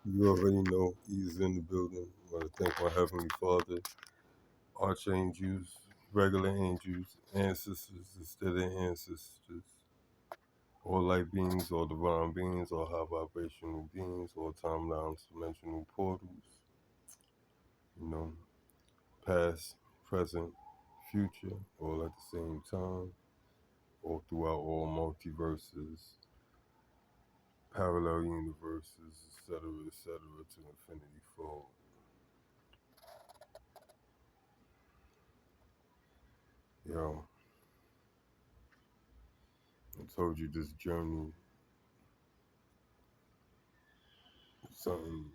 You already know he's in the building. I want to thank my Heavenly Father, archangels, regular angels, ancestors instead of ancestors, all light beings, all divine beings, all high vibrational beings, all timelines, dimensional portals, you know, past, present, future, all at the same time, all throughout all multiverses, parallel universes, etc., to infinity forward. Yo, I told you this journey, something,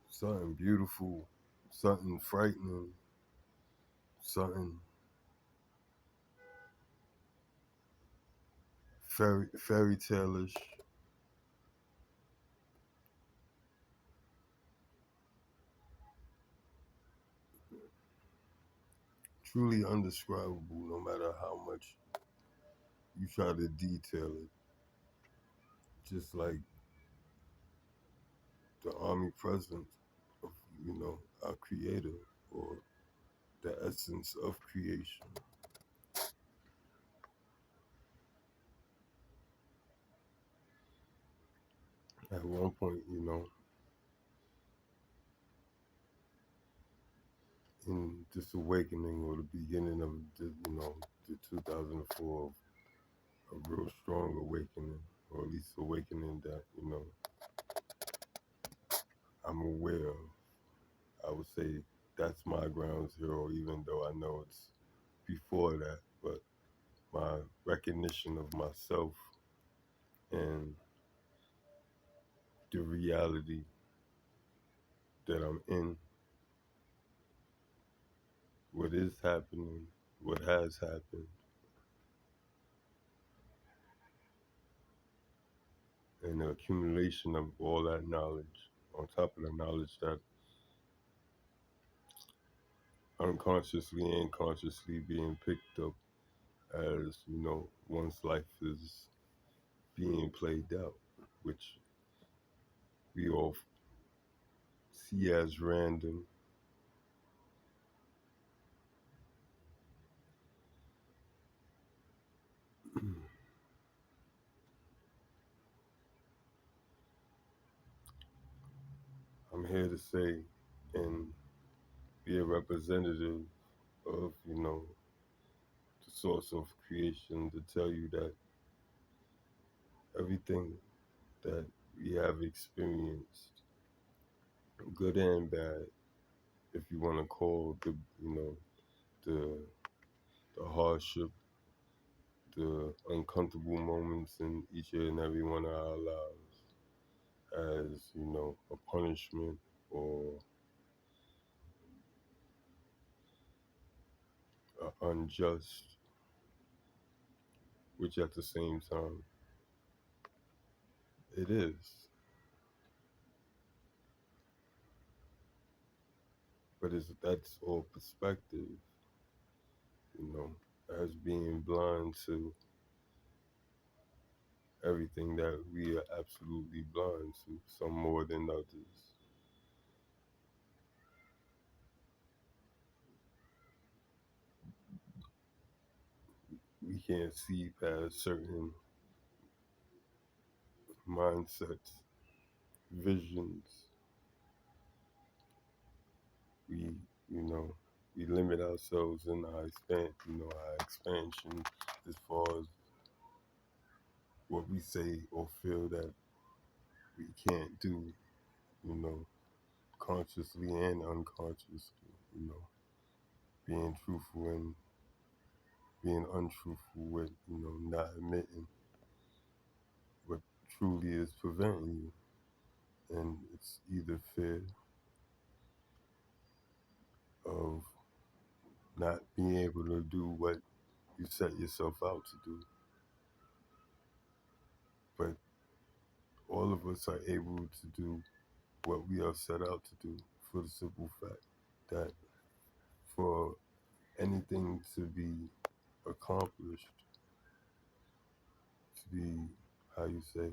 something beautiful, something frightening, something fairy tale-ish. Truly undescribable, no matter how much you try to detail it. Just like the omnipresence of, our creator, or the essence of creation. At one point, in this awakening, or the beginning of the 2004, a real strong awakening, or at least awakening that, I'm aware of. I would say that's my ground zero, even though I know it's before that. But my recognition of myself and the reality that I'm in, what is happening, what has happened, and the accumulation of all that knowledge, on top of the knowledge that unconsciously and consciously being picked up as, one's life is being played out, which we all see as random. I'm here to say and be a representative of, the source of creation, to tell you that everything that we have experienced, good and bad, if you want to call the the hardship, the uncomfortable moments in each and every one of our lives as, a punishment, or unjust, which at the same time it is. But that's all perspective, you know, as being blind to everything that we are absolutely blind to, some more than others. We can't see past certain mindsets, visions. We, you know, we limit ourselves in our expansion, as far as what we say or feel that we can't do, you know, consciously and unconsciously, being truthful and being untruthful with, not admitting what truly is preventing you. And it's either fear of not being able to do what you set yourself out to do. But all of us are able to do what we are set out to do, for the simple fact that for anything to be accomplished, to be, how you say,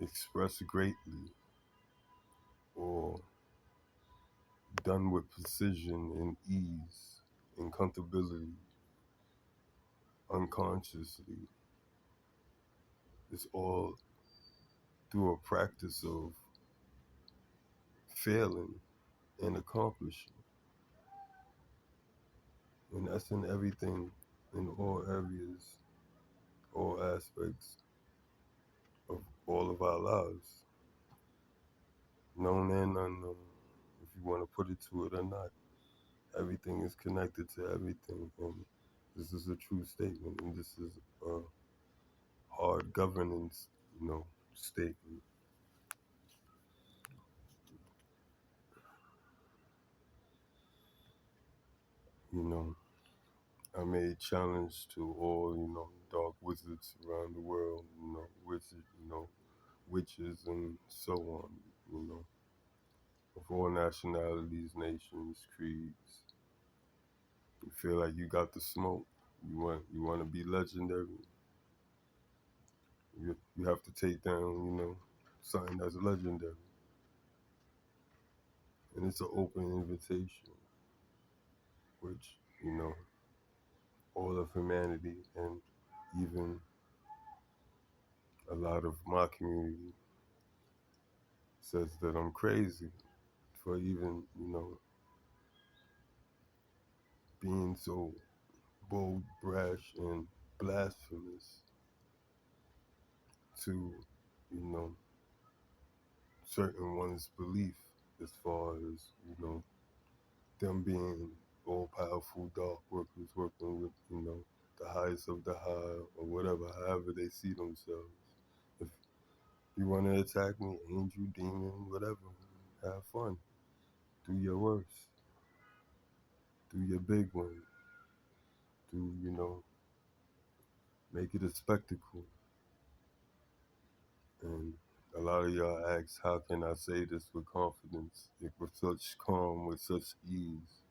expressed greatly or done with precision and ease and comfortability unconsciously. It's all through a practice of failing and accomplishing. And that's in everything, in all areas, all aspects of all of our lives, known and unknown, if you want to put it to it or not. Everything is connected to everything, and this is a true statement, and this is a hard governance, statement. You know, I made challenge to all, dark wizards around the world, witches and so on, of all nationalities, nations, creeds. You feel like you got the smoke. You want to be legendary. You have to take down, something that's legendary. And it's an open invitation, which, all of humanity and even a lot of my community says that I'm crazy for even, being so bold, brash, and blasphemous to, you know, certain one's belief as far as, them being all powerful dark workers working with, the highest of the high or whatever, however they see themselves. If you want to attack me, angel, demon, whatever, have fun. Do your worst. Do your big one. Do, make it a spectacle. And a lot of y'all ask, how can I say this with confidence, with such calm, with such ease?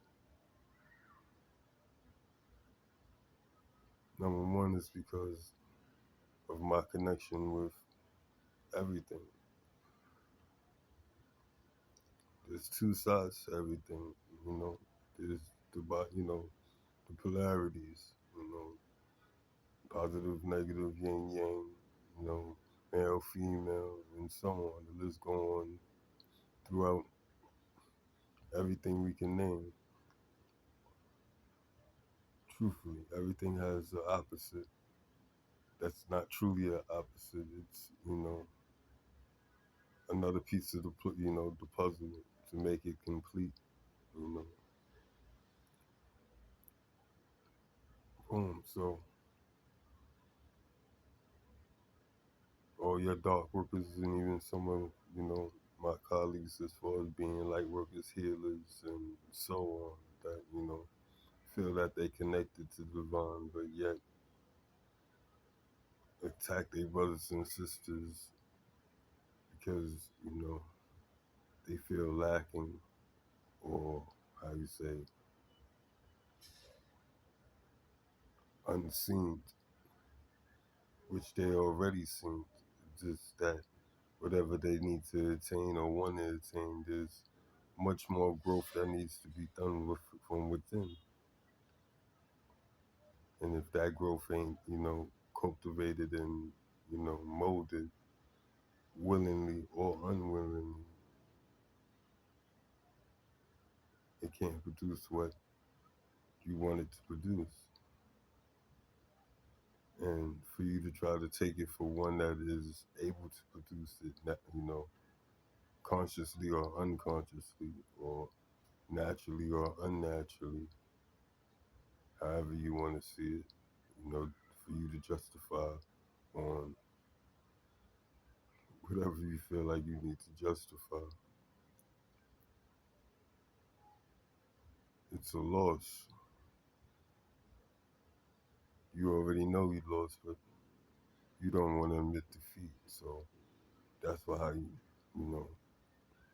Number one is because of my connection with everything. There's two sides to everything, There's the polarities, positive, negative, yin yang, male, female, and so on. The list go on throughout everything we can name. Truthfully, everything has an opposite. That's not truly an opposite. It's another piece of the puzzle to make it complete. You know, boom. So all your dark workers and even some of my colleagues as far as being light workers, healers, and so on that feel that they connected to the divine, but yet attack their brothers and sisters because they feel lacking or how you say unseen, which they already seen. Just that whatever they need to attain or want to attain, there's much more growth that needs to be done from within. And if that growth ain't, cultivated and, molded willingly or unwillingly, it can't produce what you want it to produce. And for you to try to take it for one that is able to produce it, consciously or unconsciously, or naturally or unnaturally, however you want to see it, for you to justify on whatever you feel like you need to justify. It's a loss. You already know you lost, but you don't want to admit defeat. So that's why you know,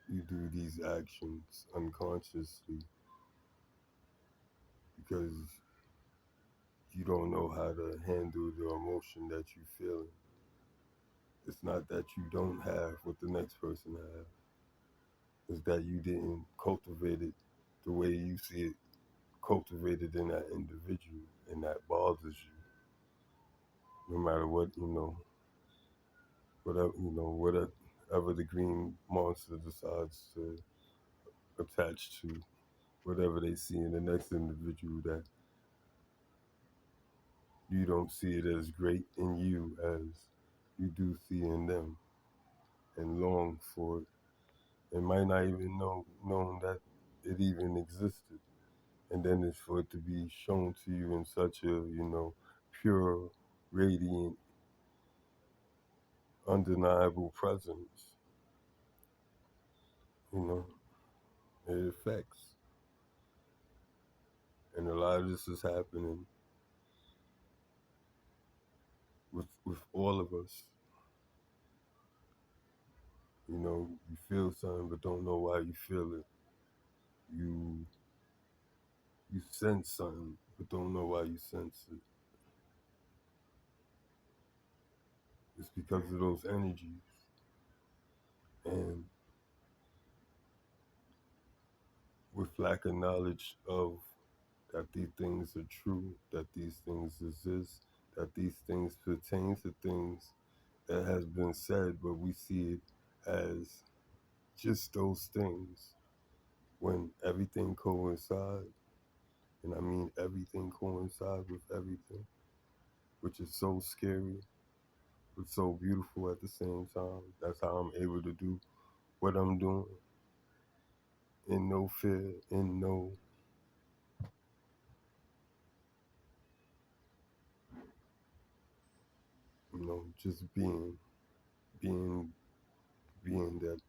you do these actions unconsciously because you don't know how to handle the emotion that you feeling. It's not that you don't have what the next person has. It's that you didn't cultivate it the way you see it cultivated in that individual, and that bothers you. No matter what, whatever the green monster decides to attach to whatever they see in the next individual that you don't see it as great in you as you do see in them, and long for it, and might not even known that it even existed. And then it's for it to be shown to you in such a, pure, radiant, undeniable presence. You know, it affects. And a lot of this is happening with all of us. You feel something but don't know why you feel it. You you sense something but don't know why you sense it. It's because of those energies. And with lack of knowledge of that these things are true, that these things exist, that these things pertain to things that has been said, but we see it as just those things when everything coincides, and I mean everything coincides with everything, which is so scary, but so beautiful at the same time. That's how I'm able to do what I'm doing in no fear, in no, just being, being that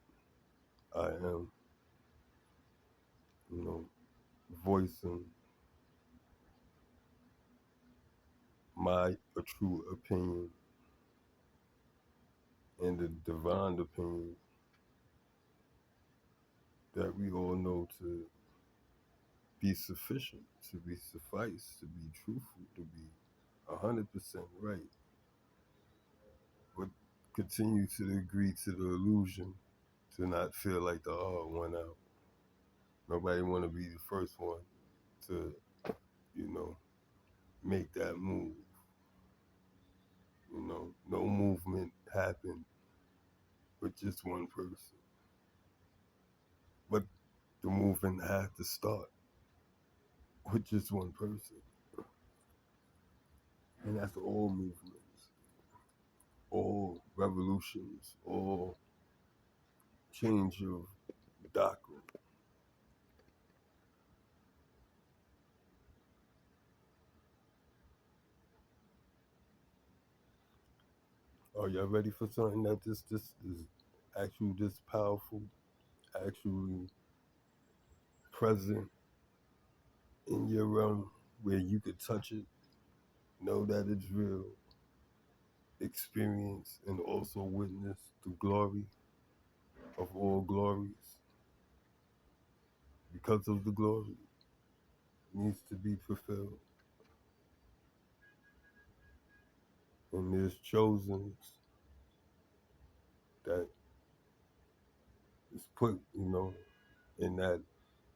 I am, you know, voicing my a true opinion and the divine opinion that we all know to be sufficient, to be suffice, to be truthful, to be 100% right, but continue to agree to the illusion, to not feel like the odd one out. Nobody want to be the first one to, you know, make that move. No movement happened with just one person, but the movement had to start with just one person, and that's all movements, all revolutions, all change of doctrine. Are y'all ready for something that this is actually this powerful, actually present in your realm where you could touch it, know that it's real, experience and also witness the glory of all glories, because of the glory needs to be fulfilled. And there's chosen that is put, in that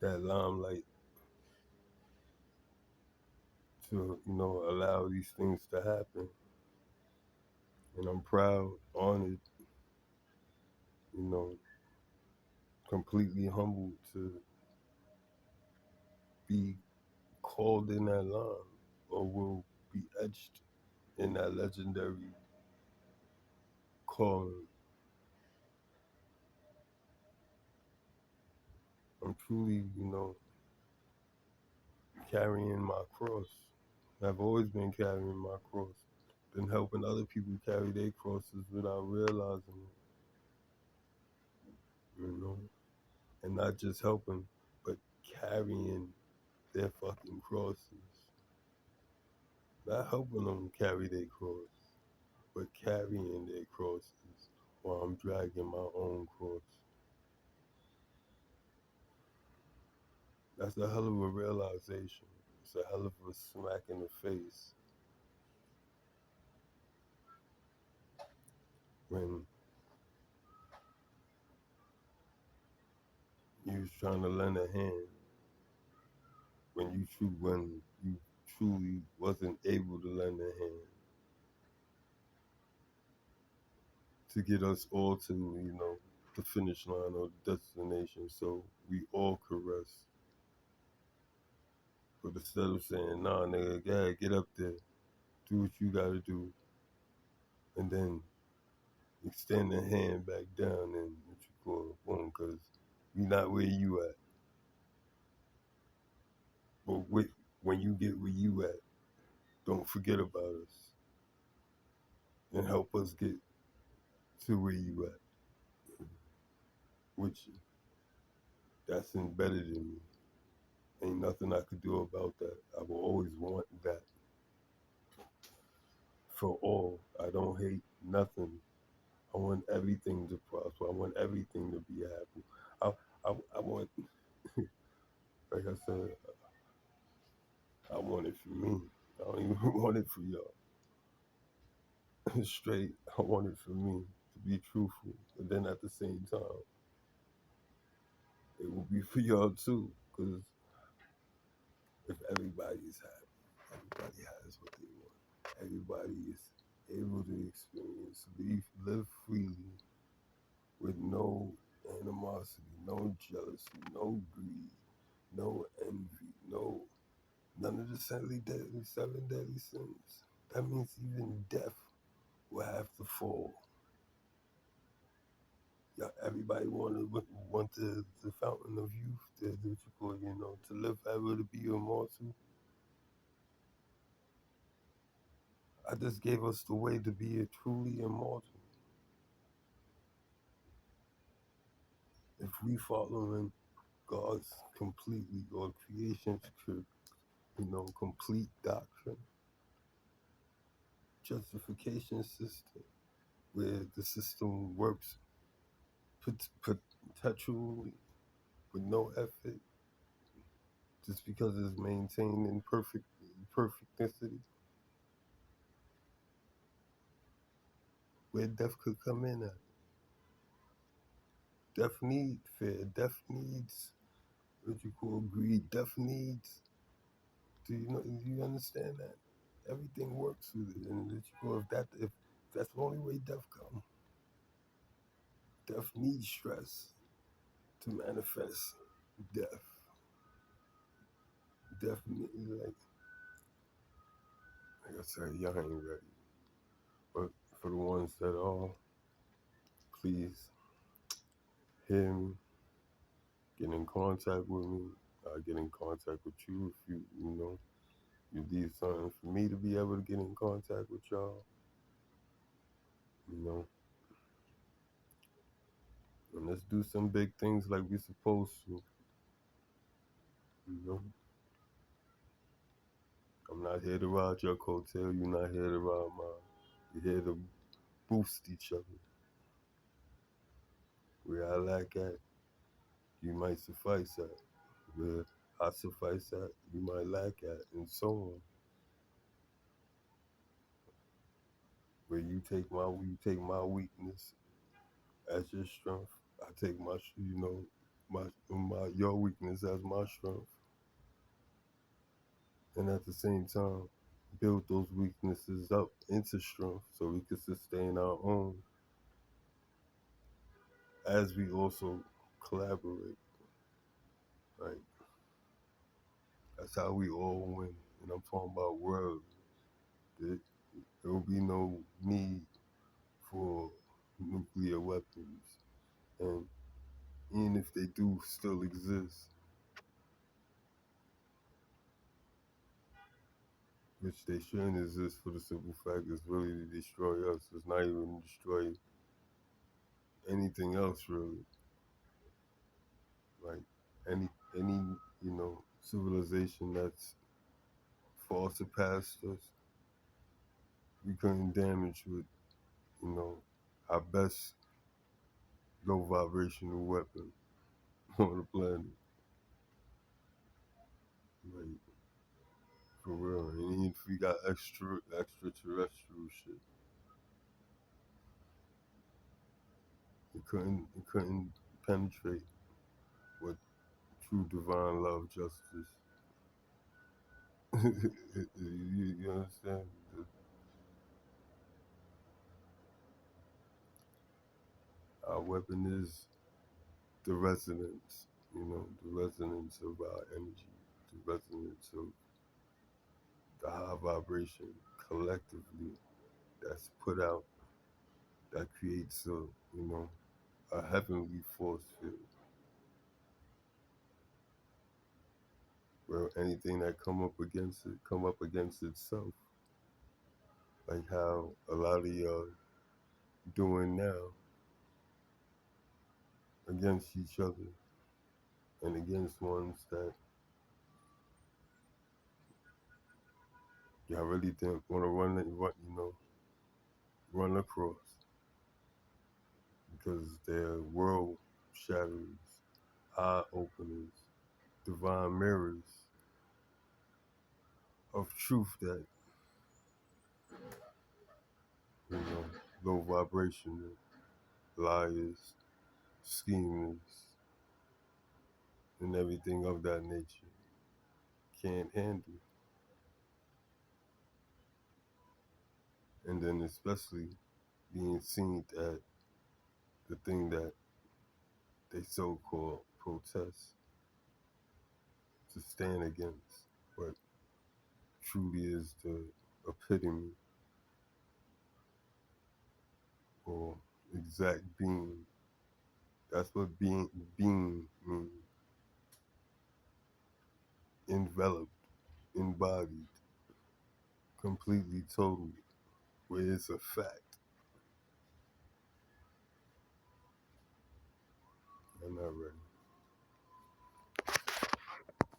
limelight to, allow these things to happen. And I'm proud, honored, you know, completely humbled to be called in that line, or will be etched in that legendary calling. I'm truly, carrying my cross. I've always been carrying my cross, been helping other people carry their crosses without realizing it. And not just helping, but carrying their fucking crosses. Not helping them carry their cross, but carrying their crosses while I'm dragging my own cross. That's a hell of a realization. It's a hell of a smack in the face. when you was trying to lend a hand, when you truly wasn't able to lend a hand to get us all to, the finish line or the destination so we all could rest. But instead of saying, nah, nigga, get up there, do what you gotta do, and then extend the hand back down and what you call it, boom, because we not where you at. But when you get where you at, don't forget about us and help us get to where you at, which that's embedded in me. Ain't nothing I could do about that. I will always want that for all. I don't hate nothing. I want everything to prosper. I want everything to be happy. I want, like I said, I want it for me. I don't even want it for y'all. Straight, I want it for me to be truthful. But then at the same time, it will be for y'all too. Because if everybody's happy, everybody has what they want. Everybody is able to experience, live freely with no animosity, no jealousy, no greed, no envy, none of the seven deadly sins. That means even death will have to fall. Yeah, everybody want the fountain of youth, what you call, to live ever, to be immortal. I just gave us the way to be a truly immortal. If we following God's completely, or creation's complete doctrine, justification system, where the system works perpetually with no effort, just because it's maintained in perfectnicity, where death could come in at. Death needs fear. Death needs what you call greed. Death needs. Do you understand that? Everything works with it, and that you call if that's the only way death comes. Death needs stress to manifest death. Death needs, like I said, y'all ain't ready. But for the ones that are, please hear me. Get in contact with me. I get in contact with you if you need something for me to be able to get in contact with y'all. You know, and let's do some big things like we supposed to. You know, I'm not here to ride your coattail. You're not here to ride mine. We're here to boost each other. Where I lack at, you might suffice at. Where I suffice at, you might lack at, and so on. Where you take my weakness as your strength. I take your weakness as my strength, and at the same time, build those weaknesses up into strength so we can sustain our own as we also collaborate. Right? That's how we all win. And I'm talking about world. There will be no need for nuclear weapons. And even if they do still exist, which they shouldn't exist for the simple fact it's really to destroy us. It's not even to destroy anything else really. Like any civilization that's far surpassed us, we couldn't damage with our best low vibrational weapon on the planet. Like for real. And even if we got extraterrestrial shit, it couldn't penetrate what true divine love, justice. You understand? Our weapon is the resonance, the resonance of our energy, the resonance of the high vibration collectively that's put out, that creates a heavenly force field where anything that come up against itself, like how a lot of y'all doing now against each other and against ones that y'all really didn't want to run across because they're world shatterers, eye openers, divine mirrors of truth that, you know, low vibration, liars, schemers, and everything of that nature can't handle. And then especially being seen at the thing that they so-called protest to stand against, but truly is the epitome or exact being. That's what being means. Enveloped, embodied, completely, totally, where it's a fact. I'm not ready.